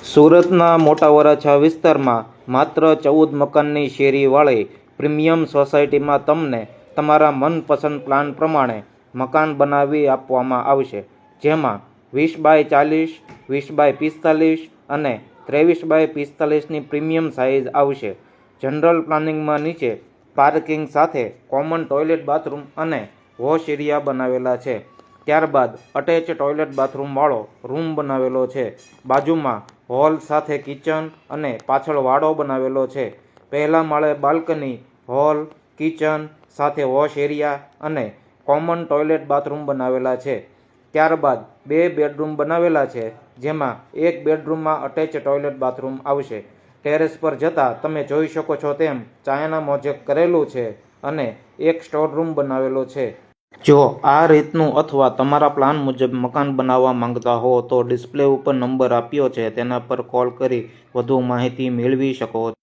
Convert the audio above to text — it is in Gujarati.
સુરતના મોટા વરાછા વિસ્તારમાં માત્ર 14 મકાનની શેરીવાળી પ્રીમિયમ સોસાયટીમાં તમને તમારા મનપસંદ પ્લાન પ્રમાણે મકાન બનાવી આપવામાં આવશે, જેમાં 20x40, 20x45 અને 23x45ની પ્રીમિયમ સાઇઝ આવશે. જનરલ પ્લાનિંગમાં નીચે પાર્કિંગ સાથે કોમન ટોયલેટ બાથરૂમ અને વોશ એરિયા બનાવેલા છે. ત્યારબાદ અટેચ ટોયલેટ બાથરૂમવાળો રૂમ બનાવેલો છે. બાજુમાં હોલ સાથે કિચન અને પાછળ વાડો બનાવેલો છે. પહેલા માળે બાલ્કની, હોલ, કિચન સાથે વોશ એરિયા અને કોમન ટોયલેટ બાથરૂમ બનાવેલા છે. ત્યારબાદ 2 બેડરૂમ બનાવેલા છે, જેમાં એક બેડરૂમમાં અટેચ ટોયલેટ બાથરૂમ આવશે. ટેરેસ પર જતા તમે જોઈ શકો છો તેમ ચાયના મોઝેક કરેલું છે અને એક સ્ટોર રૂમ બનાવેલો છે. જો આ રીતનું અથવા તમારા પ્લાન મુજબ મકાન બનાવવા માંગતા હો તો ડિસ્પ્લે ઉપર નંબર આપ્યો છે તેના પર કોલ કરી વધુ માહિતી મેળવી શકો છો.